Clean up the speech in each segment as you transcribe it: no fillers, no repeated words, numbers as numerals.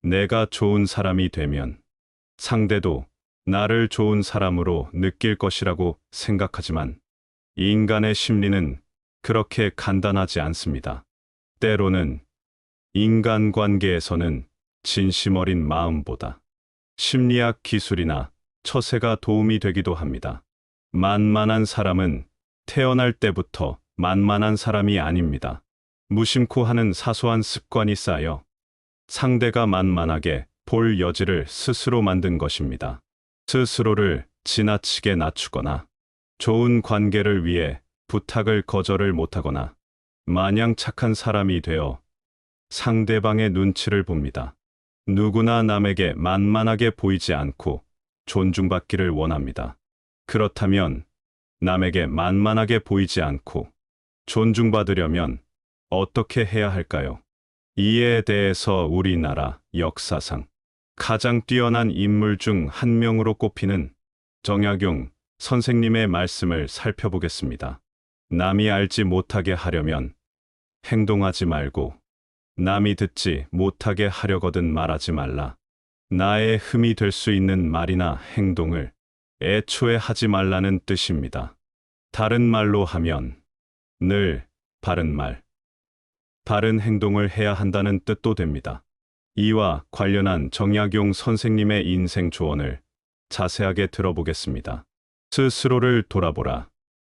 내가 좋은 사람이 되면 상대도 나를 좋은 사람으로 느낄 것이라고 생각하지만 인간의 심리는 그렇게 간단하지 않습니다. 때로는 인간관계에서는 진심 어린 마음보다 심리학 기술이나 처세가 도움이 되기도 합니다. 만만한 사람은 태어날 때부터 만만한 사람이 아닙니다. 무심코 하는 사소한 습관이 쌓여 상대가 만만하게 볼 여지를 스스로 만든 것입니다. 스스로를 지나치게 낮추거나 좋은 관계를 위해 부탁을 거절을 못하거나 마냥 착한 사람이 되어 상대방의 눈치를 봅니다. 누구나 남에게 만만하게 보이지 않고 존중받기를 원합니다. 그렇다면 남에게 만만하게 보이지 않고 존중받으려면 어떻게 해야 할까요? 이에 대해서 우리나라 역사상 가장 뛰어난 인물 중 한 명으로 꼽히는 정약용 선생님의 말씀을 살펴보겠습니다. 남이 알지 못하게 하려면 행동하지 말고 남이 듣지 못하게 하려거든 말하지 말라. 나의 흠이 될 수 있는 말이나 행동을 애초에 하지 말라는 뜻입니다. 다른 말로 하면 늘 바른 말, 바른 행동을 해야 한다는 뜻도 됩니다. 이와 관련한 정약용 선생님의 인생 조언을 자세하게 들어보겠습니다. 스스로를 돌아보라.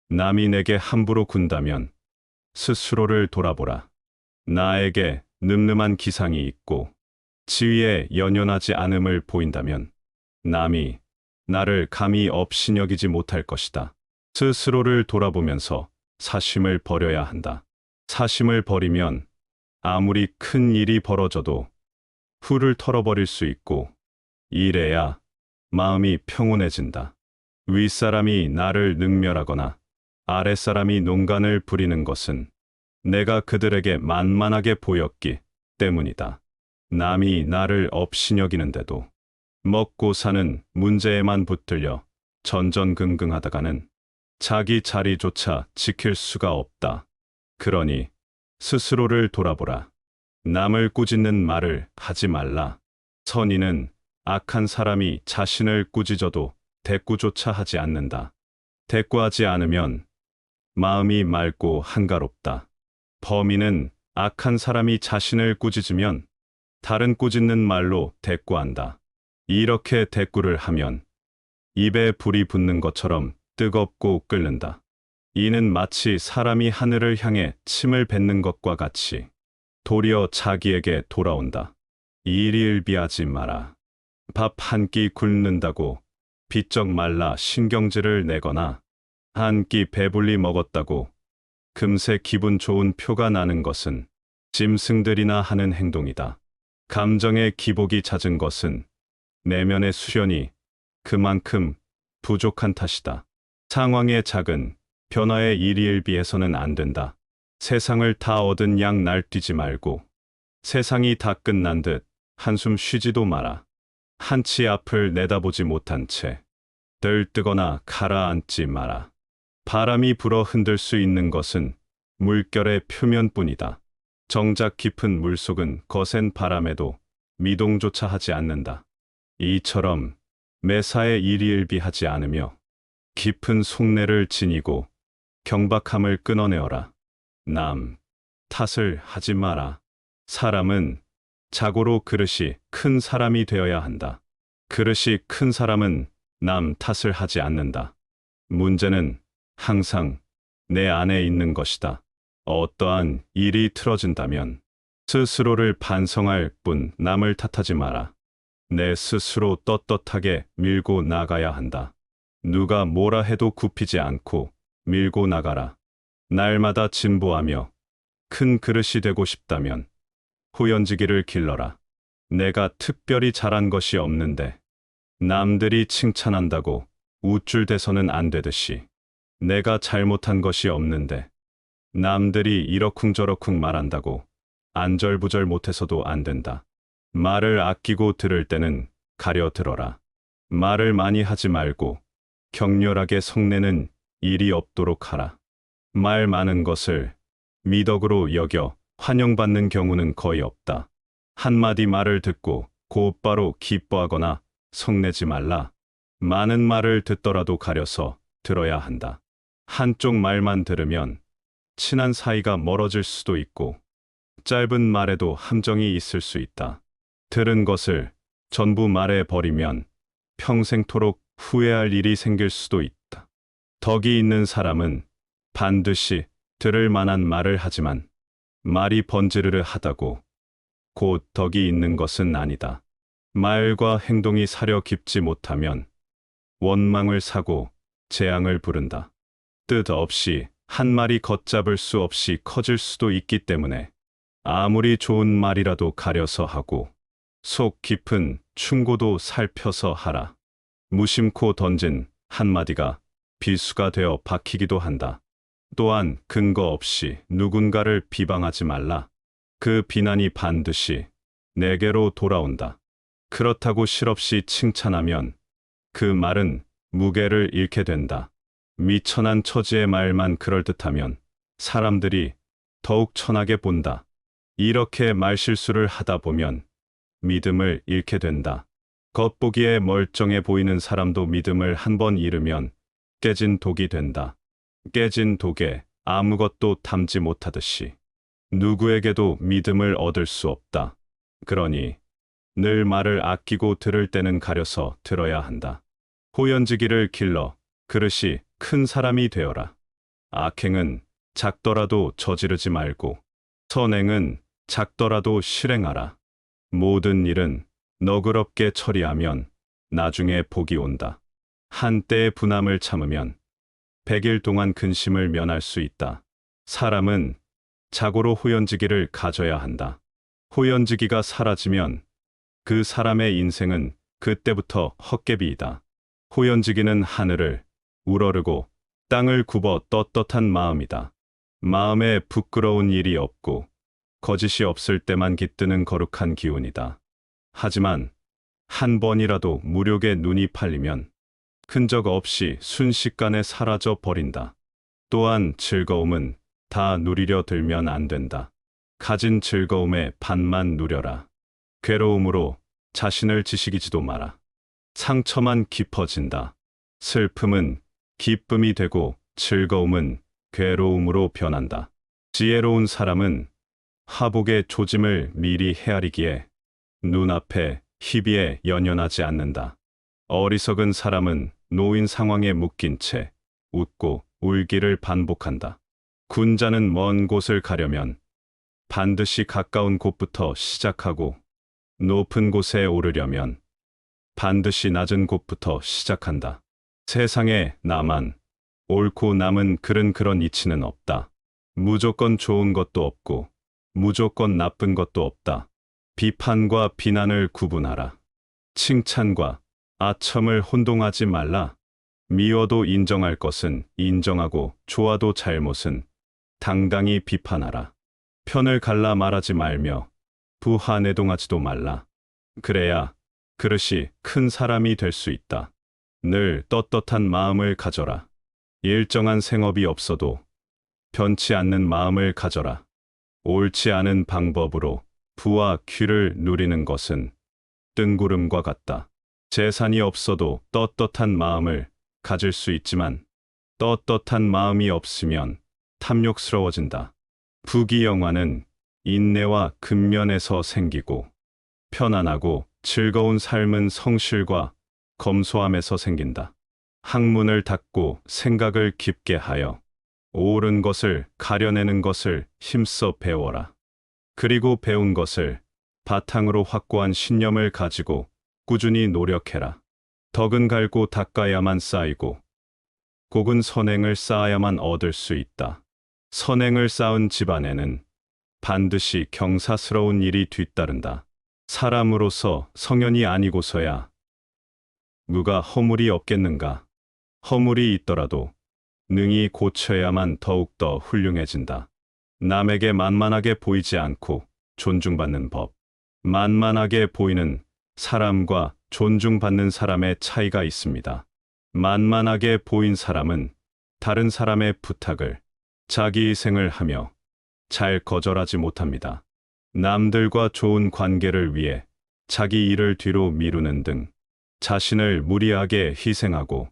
남이 내게 함부로 군다면 스스로를 돌아보라. 나에게 늠름한 기상이 있고 지위에 연연하지 않음을 보인다면 남이 나를 감히 업신여기지 못할 것이다. 스스로를 돌아보면서 사심을 버려야 한다. 사심을 버리면 아무리 큰 일이 벌어져도 훌을 털어버릴 수 있고 이래야 마음이 평온해진다. 윗사람이 나를 능멸하거나 아랫사람이 농간을 부리는 것은 내가 그들에게 만만하게 보였기 때문이다. 남이 나를 업신여기는데도 먹고 사는 문제에만 붙들려 전전긍긍하다가는 자기 자리조차 지킬 수가 없다. 그러니 스스로를 돌아보라. 남을 꾸짖는 말을 하지 말라. 선인은 악한 사람이 자신을 꾸짖어도 대꾸조차 하지 않는다. 대꾸하지 않으면 마음이 맑고 한가롭다. 범인은 악한 사람이 자신을 꾸짖으면 다른 꾸짖는 말로 대꾸한다. 이렇게 대꾸를 하면 입에 불이 붙는 것처럼 뜨겁고 끓는다. 이는 마치 사람이 하늘을 향해 침을 뱉는 것과 같이 도리어 자기에게 돌아온다. 일희일비하지 마라. 밥 한 끼 굶는다고 비쩍 말라 신경질을 내거나 한 끼 배불리 먹었다고 금세 기분 좋은 표가 나는 것은 짐승들이나 하는 행동이다. 감정의 기복이 잦은 것은 내면의 수련이 그만큼 부족한 탓이다. 상황의 작은 변화에 일희일비해서는 안 된다. 세상을 다 얻은 양 날뛰지 말고 세상이 다 끝난 듯 한숨 쉬지도 마라. 한치 앞을 내다보지 못한 채 들뜨거나 가라앉지 마라. 바람이 불어 흔들 수 있는 것은 물결의 표면뿐이다. 정작 깊은 물속은 거센 바람에도 미동조차 하지 않는다. 이처럼 매사에 일희일비하지 않으며 깊은 속내를 지니고 경박함을 끊어내어라. 남 탓을 하지 마라. 사람은 자고로 그릇이 큰 사람이 되어야 한다. 그릇이 큰 사람은 남 탓을 하지 않는다. 문제는 항상 내 안에 있는 것이다. 어떠한 일이 틀어진다면 스스로를 반성할 뿐 남을 탓하지 마라. 내 스스로 떳떳하게 밀고 나가야 한다. 누가 뭐라 해도 굽히지 않고 밀고 나가라. 날마다 진보하며 큰 그릇이 되고 싶다면 후연지기를 길러라. 내가 특별히 잘한 것이 없는데 남들이 칭찬한다고 우쭐대서는 안 되듯이 내가 잘못한 것이 없는데 남들이 이러쿵저러쿵 말한다고 안절부절 못해서도 안 된다. 말을 아끼고 들을 때는 가려 들어라. 말을 많이 하지 말고 격렬하게 성내는 일이 없도록 하라. 말 많은 것을 미덕으로 여겨 환영받는 경우는 거의 없다. 한마디 말을 듣고 곧바로 기뻐하거나 성내지 말라. 많은 말을 듣더라도 가려서 들어야 한다. 한쪽 말만 들으면 친한 사이가 멀어질 수도 있고 짧은 말에도 함정이 있을 수 있다. 들은 것을 전부 말해 버리면 평생토록 후회할 일이 생길 수도 있다. 덕이 있는 사람은 반드시 들을 만한 말을 하지만 말이 번지르르 하다고 곧 덕이 있는 것은 아니다. 말과 행동이 사려 깊지 못하면 원망을 사고 재앙을 부른다. 뜻없이 한 말이 걷잡을 수 없이 커질 수도 있기 때문에 아무리 좋은 말이라도 가려서 하고 속 깊은 충고도 살펴서 하라. 무심코 던진 한마디가 비수가 되어 박히기도 한다. 또한 근거 없이 누군가를 비방하지 말라. 그 비난이 반드시 내게로 돌아온다. 그렇다고 실없이 칭찬하면 그 말은 무게를 잃게 된다. 미천한 처지의 말만 그럴듯하면 사람들이 더욱 천하게 본다. 이렇게 말실수를 하다 보면 믿음을 잃게 된다. 겉보기에 멀쩡해 보이는 사람도 믿음을 한번 잃으면 깨진 독이 된다. 깨진 독에 아무것도 담지 못하듯이 누구에게도 믿음을 얻을 수 없다. 그러니 늘 말을 아끼고 들을 때는 가려서 들어야 한다. 호연지기를 길러 그릇이 큰 사람이 되어라. 악행은 작더라도 저지르지 말고 선행은 작더라도 실행하라. 모든 일은 너그럽게 처리하면 나중에 복이 온다. 한때의 분함을 참으면 100일 동안 근심을 면할 수 있다. 사람은 자고로 호연지기를 가져야 한다. 호연지기가 사라지면 그 사람의 인생은 그때부터 헛개비이다. 호연지기는 하늘을 우러르고 땅을 굽어 떳떳한 마음이다. 마음에 부끄러운 일이 없고 거짓이 없을 때만 깃드는 거룩한 기운이다. 하지만 한 번이라도 무력에 눈이 팔리면 흔적 없이 순식간에 사라져 버린다. 또한 즐거움은 다 누리려 들면 안 된다. 가진 즐거움의 반만 누려라. 괴로움으로 자신을 지식이지도 마라. 상처만 깊어진다. 슬픔은 기쁨이 되고 즐거움은 괴로움으로 변한다. 지혜로운 사람은 화복의 조짐을 미리 헤아리기에 눈앞에 희비에 연연하지 않는다. 어리석은 사람은 노인 상황에 묶인 채 웃고 울기를 반복한다. 군자는 먼 곳을 가려면 반드시 가까운 곳부터 시작하고 높은 곳에 오르려면 반드시 낮은 곳부터 시작한다. 세상에 나만 옳고 남은 그런 이치는 없다. 무조건 좋은 것도 없고 무조건 나쁜 것도 없다. 비판과 비난을 구분하라. 칭찬과 아첨을 혼동하지 말라. 미워도 인정할 것은 인정하고 좋아도 잘못은 당당히 비판하라. 편을 갈라 말하지 말며 부하내동하지도 말라. 그래야 그릇이 큰 사람이 될 수 있다. 늘 떳떳한 마음을 가져라. 일정한 생업이 없어도 변치 않는 마음을 가져라. 옳지 않은 방법으로 부와 귀를 누리는 것은 뜬구름과 같다. 재산이 없어도 떳떳한 마음을 가질 수 있지만 떳떳한 마음이 없으면 탐욕스러워진다. 부귀영화는 인내와 근면에서 생기고 편안하고 즐거운 삶은 성실과 검소함에서 생긴다. 학문을 닫고 생각을 깊게 하여 옳은 것을 가려내는 것을 힘써 배워라. 그리고 배운 것을 바탕으로 확고한 신념을 가지고 꾸준히 노력해라. 덕은 갈고 닦아야만 쌓이고 곡은 선행을 쌓아야만 얻을 수 있다. 선행을 쌓은 집안에는 반드시 경사스러운 일이 뒤따른다. 사람으로서 성현이 아니고서야 누가 허물이 없겠는가. 허물이 있더라도 능히 고쳐야만 더욱더 훌륭해진다. 남에게 만만하게 보이지 않고 존중받는 법. 만만하게 보이는 사람과 존중받는 사람의 차이가 있습니다. 만만하게 보인 사람은 다른 사람의 부탁을 자기 희생을 하며 잘 거절하지 못합니다. 남들과 좋은 관계를 위해 자기 일을 뒤로 미루는 등 자신을 무리하게 희생하고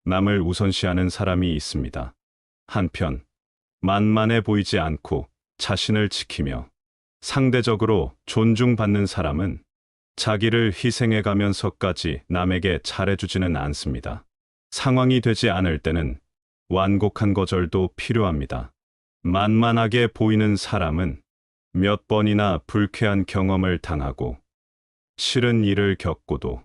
남을 우선시하는 사람이 있습니다. 한편 만만해 보이지 않고 자신을 지키며 상대적으로 존중받는 사람은 자기를 희생해 가면서까지 남에게 잘해주지는 않습니다. 상황이 되지 않을 때는 완곡한 거절도 필요합니다. 만만하게 보이는 사람은 몇 번이나 불쾌한 경험을 당하고 싫은 일을 겪고도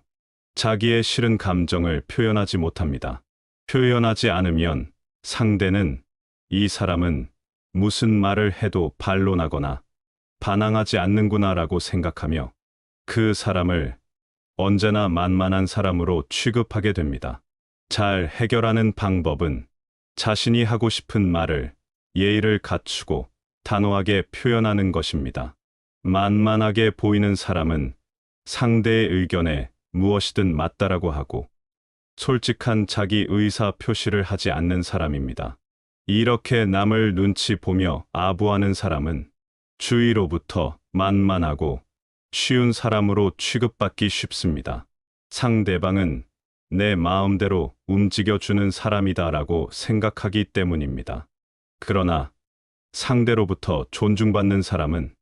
자기의 싫은 감정을 표현하지 못합니다. 표현하지 않으면 상대는 이 사람은 무슨 말을 해도 반론하거나 반항하지 않는구나라고 생각하며 그 사람을 언제나 만만한 사람으로 취급하게 됩니다. 잘 해결하는 방법은 자신이 하고 싶은 말을 예의를 갖추고 단호하게 표현하는 것입니다. 만만하게 보이는 사람은 상대의 의견에 무엇이든 맞다라고 하고 솔직한 자기 의사 표시를 하지 않는 사람입니다. 이렇게 남을 눈치 보며 아부하는 사람은 주위로부터 만만하고 쉬운 사람으로 취급받기 쉽습니다. 상대방은 내 마음대로 움직여주는 사람이다라고 생각하기 때문입니다. 그러나 상대로부터 존중받는 사람은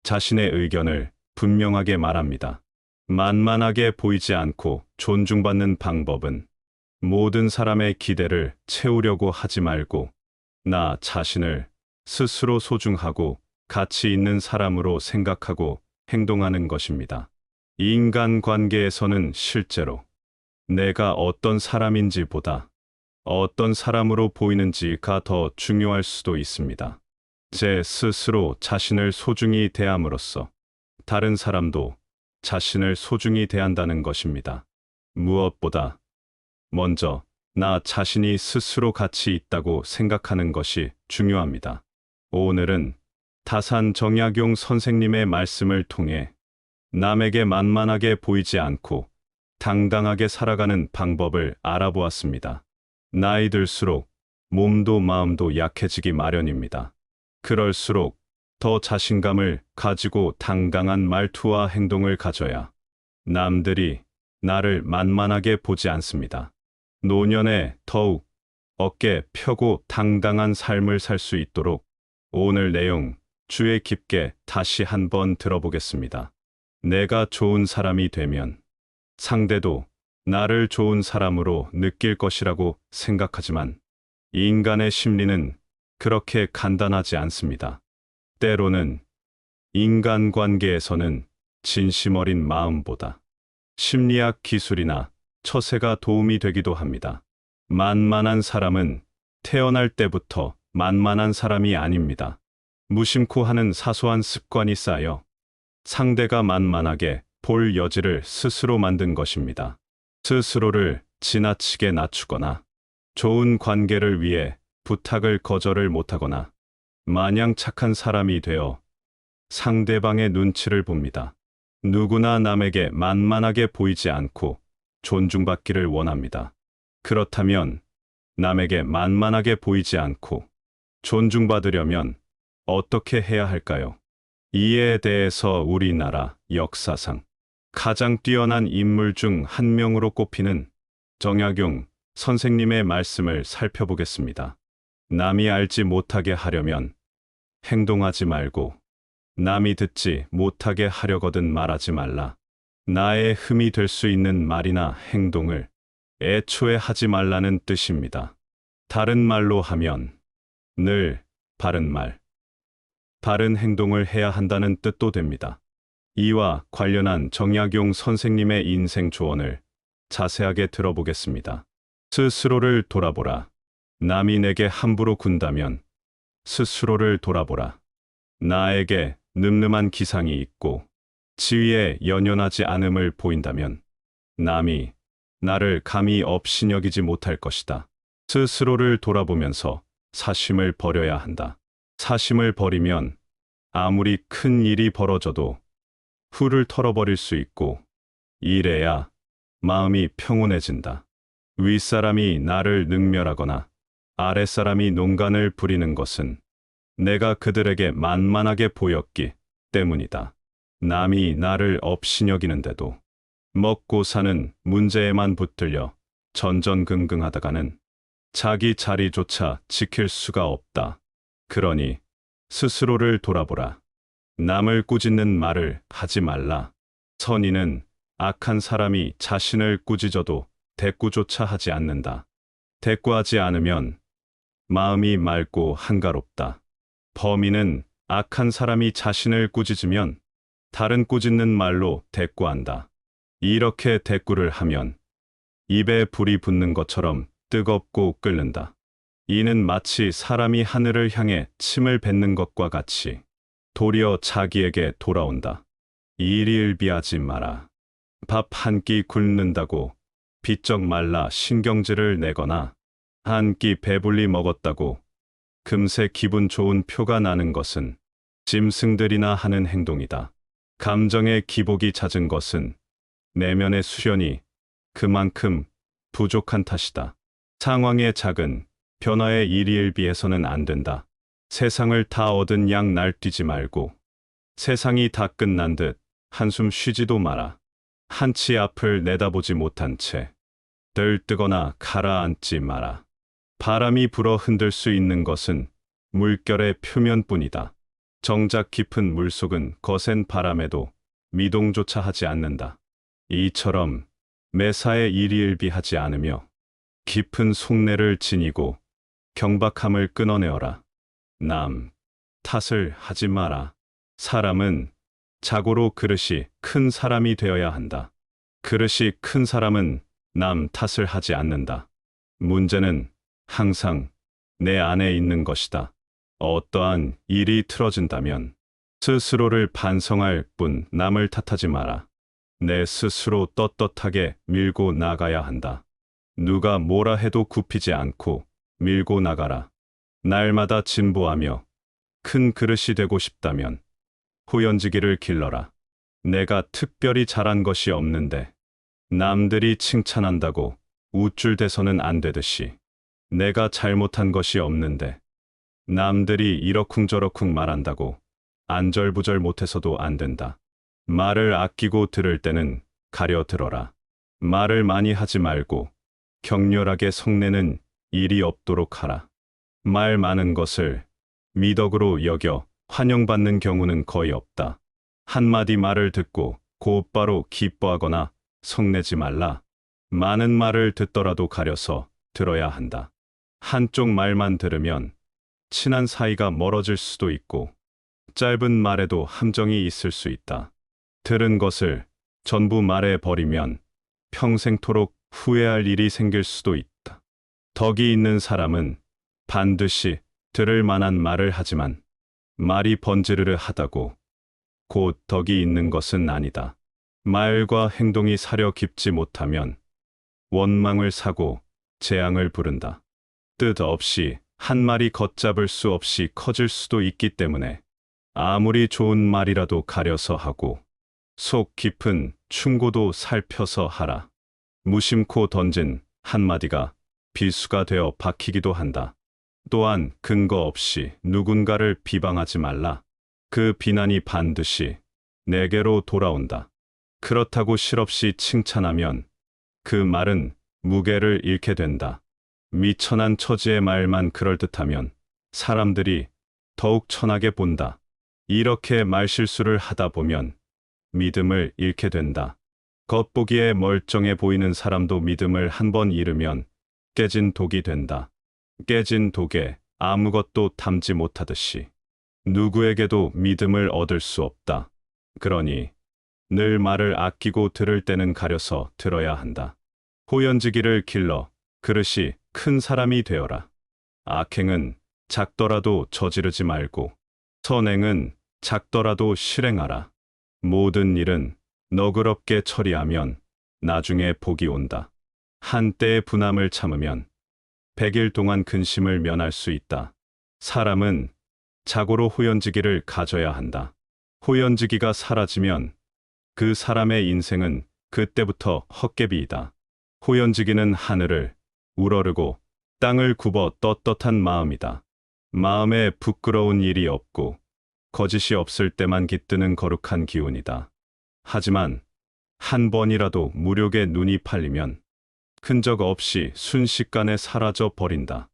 자신의 의견을 분명하게 말합니다. 만만하게 보이지 않고 존중받는 방법은 모든 사람의 기대를 채우려고 하지 말고 나 자신을 스스로 소중하고 가치 있는 사람으로 생각하고 행동하는 것입니다. 인간관계에서는 실제로 내가 어떤 사람인지보다 어떤 사람으로 보이는지가 더 중요할 수도 있습니다. 제 스스로 자신을 소중히 대함으로써 다른 사람도 자신을 소중히 대한다는 것입니다. 무엇보다 먼저 나 자신이 스스로 가치 있다고 생각하는 것이 중요합니다. 오늘은 다산 정약용 선생님의 말씀을 통해 남에게 만만하게 보이지 않고 당당하게 살아가는 방법을 알아보았습니다. 나이 들수록 몸도 마음도 약해지기 마련입니다. 그럴수록 더 자신감을 가지고 당당한 말투와 행동을 가져야 남들이 나를 만만하게 보지 않습니다. 노년에 더욱 어깨 펴고 당당한 삶을 살 수 있도록 오늘 내용 주의 깊게 다시 한번 들어보겠습니다. 내가 좋은 사람이 되면 상대도 나를 좋은 사람으로 느낄 것이라고 생각하지만 인간의 심리는 그렇게 간단하지 않습니다. 때로는 인간관계에서는 진심 어린 마음보다 심리학 기술이나 처세가 도움이 되기도 합니다. 만만한 사람은 태어날 때부터 만만한 사람이 아닙니다. 무심코 하는 사소한 습관이 쌓여 상대가 만만하게 볼 여지를 스스로 만든 것입니다. 스스로를 지나치게 낮추거나 좋은 관계를 위해 부탁을 거절을 못하거나 마냥 착한 사람이 되어 상대방의 눈치를 봅니다. 누구나 남에게 만만하게 보이지 않고 존중받기를 원합니다. 그렇다면 남에게 만만하게 보이지 않고 존중받으려면 어떻게 해야 할까요? 이에 대해서 우리나라 역사상 가장 뛰어난 인물 중 한 명으로 꼽히는 정약용 선생님의 말씀을 살펴보겠습니다. 남이 알지 못하게 하려면 행동하지 말고 남이 듣지 못하게 하려거든 말하지 말라. 나의 흠이 될 수 있는 말이나 행동을 애초에 하지 말라는 뜻입니다. 다른 말로 하면 늘 바른 말, 바른 행동을 해야 한다는 뜻도 됩니다. 이와 관련한 정약용 선생님의 인생 조언을 자세하게 들어보겠습니다. 스스로를 돌아보라. 남이 내게 함부로 군다면 스스로를 돌아보라. 나에게 늠름한 기상이 있고 지위에 연연하지 않음을 보인다면 남이 나를 감히 업신여기지 못할 것이다. 스스로를 돌아보면서 사심을 버려야 한다. 사심을 버리면 아무리 큰 일이 벌어져도 훌을 털어버릴 수 있고 이래야 마음이 평온해진다. 윗사람이 나를 능멸하거나 아랫사람이 농간을 부리는 것은 내가 그들에게 만만하게 보였기 때문이다. 남이 나를 업신여기는데도 먹고 사는 문제에만 붙들려 전전긍긍하다가는 자기 자리조차 지킬 수가 없다. 그러니 스스로를 돌아보라. 남을 꾸짖는 말을 하지 말라. 선인은 악한 사람이 자신을 꾸짖어도 대꾸조차 하지 않는다. 대꾸하지 않으면 마음이 맑고 한가롭다. 범인은 악한 사람이 자신을 꾸짖으면 다른 꾸짖는 말로 대꾸한다. 이렇게 대꾸를 하면 입에 불이 붙는 것처럼 뜨겁고 끓는다. 이는 마치 사람이 하늘을 향해 침을 뱉는 것과 같이 도리어 자기에게 돌아온다. 일희일비하지 마라. 밥 한 끼 굶는다고 비쩍 말라 신경질을 내거나 한 끼 배불리 먹었다고 금세 기분 좋은 표가 나는 것은 짐승들이나 하는 행동이다. 감정의 기복이 잦은 것은 내면의 수련이 그만큼 부족한 탓이다. 상황의 작은 변화에 일희일비해서는 안 된다. 세상을 다 얻은 양 날뛰지 말고 세상이 다 끝난 듯 한숨 쉬지도 마라. 한치 앞을 내다보지 못한 채 들뜨거나 가라앉지 마라. 바람이 불어 흔들 수 있는 것은 물결의 표면뿐이다. 정작 깊은 물속은 거센 바람에도 미동조차 하지 않는다. 이처럼 매사에 일희일비하지 않으며 깊은 속내를 지니고 경박함을 끊어내어라. 남 탓을 하지 마라. 사람은 자고로 그릇이 큰 사람이 되어야 한다. 그릇이 큰 사람은 남 탓을 하지 않는다. 문제는 항상 내 안에 있는 것이다. 어떠한 일이 틀어진다면 스스로를 반성할 뿐 남을 탓하지 마라. 내 스스로 떳떳하게 밀고 나가야 한다. 누가 뭐라 해도 굽히지 않고 밀고 나가라. 날마다 진보하며 큰 그릇이 되고 싶다면 후연지기를 길러라. 내가 특별히 잘한 것이 없는데 남들이 칭찬한다고 우쭐대서는 안 되듯이 내가 잘못한 것이 없는데 남들이 이러쿵저러쿵 말한다고 안절부절 못해서도 안 된다. 말을 아끼고 들을 때는 가려 들어라. 말을 많이 하지 말고 격렬하게 성내는 일이 없도록 하라. 말 많은 것을 미덕으로 여겨 환영받는 경우는 거의 없다. 한마디 말을 듣고 곧바로 기뻐하거나 성내지 말라. 많은 말을 듣더라도 가려서 들어야 한다. 한쪽 말만 들으면 친한 사이가 멀어질 수도 있고 짧은 말에도 함정이 있을 수 있다. 들은 것을 전부 말해 버리면 평생토록 후회할 일이 생길 수도 있다. 덕이 있는 사람은 반드시 들을 만한 말을 하지만 말이 번지르르 하다고 곧 덕이 있는 것은 아니다. 말과 행동이 사려 깊지 못하면 원망을 사고 재앙을 부른다. 뜻 없이 한 말이 걷잡을 수 없이 커질 수도 있기 때문에 아무리 좋은 말이라도 가려서 하고 속 깊은 충고도 살펴서 하라. 무심코 던진 한마디가 비수가 되어 박히기도 한다. 또한 근거 없이 누군가를 비방하지 말라. 그 비난이 반드시 내게로 돌아온다. 그렇다고 실없이 칭찬하면 그 말은 무게를 잃게 된다. 미천한 처지의 말만 그럴듯하면 사람들이 더욱 천하게 본다. 이렇게 말실수를 하다 보면 믿음을 잃게 된다. 겉보기에 멀쩡해 보이는 사람도 믿음을 한번 잃으면 깨진 독이 된다. 깨진 독에 아무것도 담지 못하듯이 누구에게도 믿음을 얻을 수 없다. 그러니 늘 말을 아끼고 들을 때는 가려서 들어야 한다. 호연지기를 길러 그릇이 큰 사람이 되어라. 악행은 작더라도 저지르지 말고 선행은 작더라도 실행하라. 모든 일은 너그럽게 처리하면 나중에 복이 온다. 한때의 분함을 참으면 100일 동안 근심을 면할 수 있다. 사람은 자고로 호연지기를 가져야 한다. 호연지기가 사라지면 그 사람의 인생은 그때부터 헛개비이다. 호연지기는 하늘을 우러르고 땅을 굽어 떳떳한 마음이다. 마음에 부끄러운 일이 없고 거짓이 없을 때만 깃드는 거룩한 기운이다. 하지만 한 번이라도 무력에 눈이 팔리면 흔적 없이 순식간에 사라져 버린다.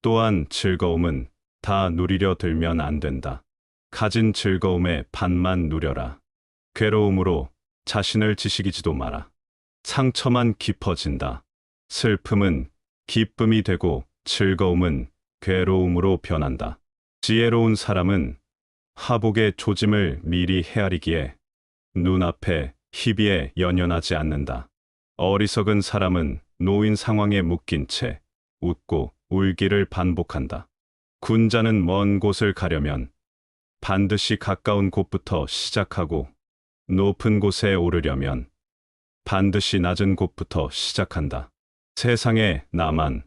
또한 즐거움은 다 누리려 들면 안 된다. 가진 즐거움의 반만 누려라. 괴로움으로 자신을 지식이지도 마라. 상처만 깊어진다. 슬픔은 기쁨이 되고 즐거움은 괴로움으로 변한다. 지혜로운 사람은 화복의 조짐을 미리 헤아리기에 눈앞에 희비에 연연하지 않는다. 어리석은 사람은 놓인 상황에 묶인 채 웃고 울기를 반복한다. 군자는 먼 곳을 가려면 반드시 가까운 곳부터 시작하고 높은 곳에 오르려면 반드시 낮은 곳부터 시작한다. 세상에 나만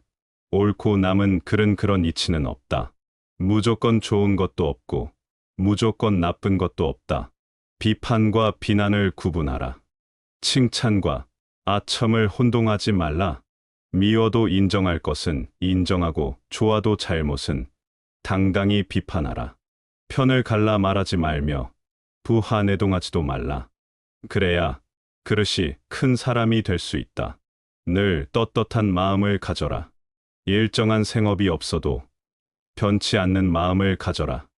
옳고 남은 그런 이치는 없다. 무조건 좋은 것도 없고 무조건 나쁜 것도 없다. 비판과 비난을 구분하라. 칭찬과 아첨을 혼동하지 말라. 미워도 인정할 것은 인정하고 좋아도 잘못은 당당히 비판하라. 편을 갈라 말하지 말며 부하내동하지도 말라. 그래야 그릇이 큰 사람이 될 수 있다. 늘 떳떳한 마음을 가져라. 일정한 생업이 없어도 변치 않는 마음을 가져라.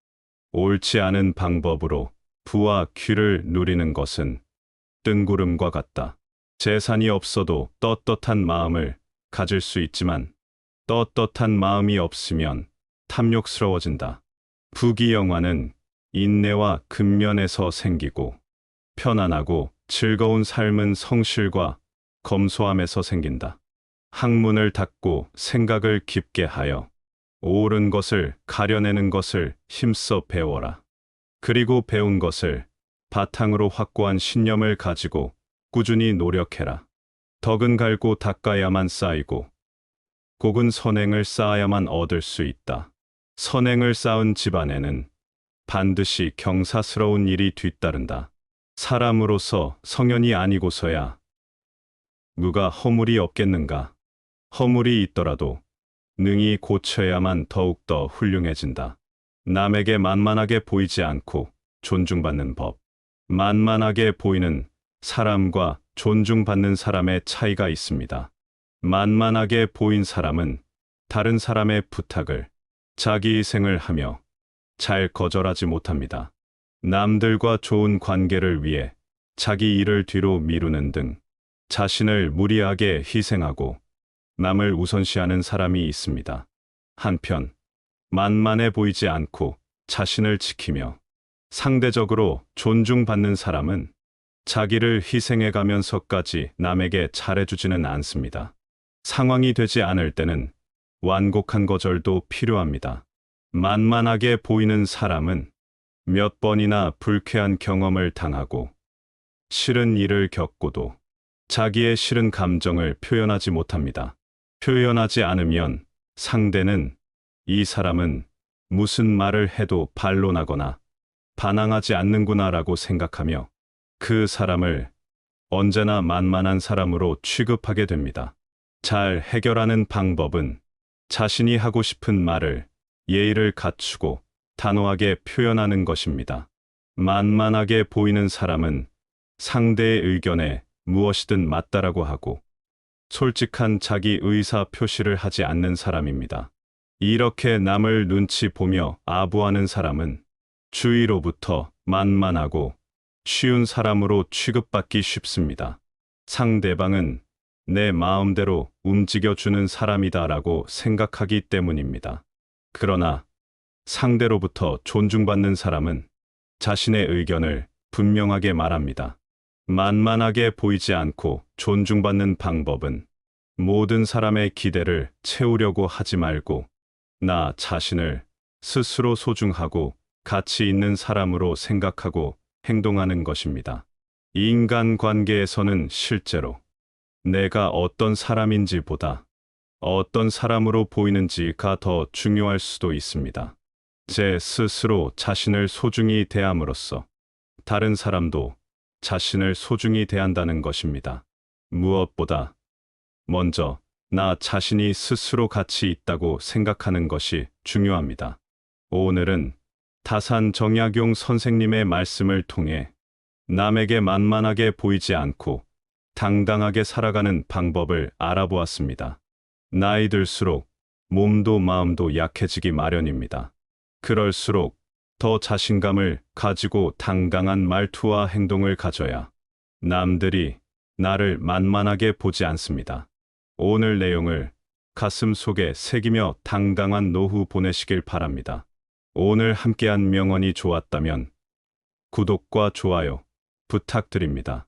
옳지 않은 방법으로 부와 귀를 누리는 것은 뜬구름과 같다. 재산이 없어도 떳떳한 마음을 가질 수 있지만 떳떳한 마음이 없으면 탐욕스러워진다. 부귀영화는 인내와 근면에서 생기고 편안하고 즐거운 삶은 성실과 검소함에서 생긴다. 학문을 닫고 생각을 깊게 하여 옳은 것을 가려내는 것을 힘써 배워라. 그리고 배운 것을 바탕으로 확고한 신념을 가지고 꾸준히 노력해라. 덕은 갈고 닦아야만 쌓이고 곡은 선행을 쌓아야만 얻을 수 있다. 선행을 쌓은 집안에는 반드시 경사스러운 일이 뒤따른다. 사람으로서 성현이 아니고서야 누가 허물이 없겠는가. 허물이 있더라도 능히 고쳐야만 더욱더 훌륭해진다. 남에게 만만하게 보이지 않고 존중받는 법. 만만하게 보이는 사람과 존중받는 사람의 차이가 있습니다. 만만하게 보인 사람은 다른 사람의 부탁을 자기 희생을 하며 잘 거절하지 못합니다. 남들과 좋은 관계를 위해 자기 일을 뒤로 미루는 등 자신을 무리하게 희생하고 남을 우선시하는 사람이 있습니다. 한편 만만해 보이지 않고 자신을 지키며 상대적으로 존중받는 사람은 자기를 희생해 가면서까지 남에게 잘해주지는 않습니다. 상황이 되지 않을 때는 완곡한 거절도 필요합니다. 만만하게 보이는 사람은 몇 번이나 불쾌한 경험을 당하고 싫은 일을 겪고도 자기의 싫은 감정을 표현하지 못합니다. 표현하지 않으면 상대는 이 사람은 무슨 말을 해도 반론하거나 반항하지 않는구나라고 생각하며 그 사람을 언제나 만만한 사람으로 취급하게 됩니다. 잘 해결하는 방법은 자신이 하고 싶은 말을 예의를 갖추고 단호하게 표현하는 것입니다. 만만하게 보이는 사람은 상대의 의견에 무엇이든 맞다라고 하고 솔직한 자기 의사 표시를 하지 않는 사람입니다. 이렇게 남을 눈치 보며 아부하는 사람은 주위로부터 만만하고 쉬운 사람으로 취급받기 쉽습니다. 상대방은 내 마음대로 움직여주는 사람이다라고 생각하기 때문입니다. 그러나 상대로부터 존중받는 사람은 자신의 의견을 분명하게 말합니다. 만만하게 보이지 않고 존중받는 방법은 모든 사람의 기대를 채우려고 하지 말고 나 자신을 스스로 소중하고 가치 있는 사람으로 생각하고 행동하는 것입니다. 인간관계에서는 실제로 내가 어떤 사람인지보다 어떤 사람으로 보이는지가 더 중요할 수도 있습니다. 제 스스로 자신을 소중히 대함으로써 다른 사람도 자신을 소중히 대한다는 것입니다. 무엇보다 먼저 나 자신이 스스로 가치 있다고 생각하는 것이 중요합니다. 오늘은 다산 정약용 선생님의 말씀을 통해 남에게 만만하게 보이지 않고 당당하게 살아가는 방법을 알아보았습니다. 나이 들수록 몸도 마음도 약해지기 마련입니다. 그럴수록 더 자신감을 가지고 당당한 말투와 행동을 가져야 남들이 나를 만만하게 보지 않습니다. 오늘 내용을 가슴 속에 새기며 당당한 노후 보내시길 바랍니다. 오늘 함께한 명언이 좋았다면 구독과 좋아요 부탁드립니다.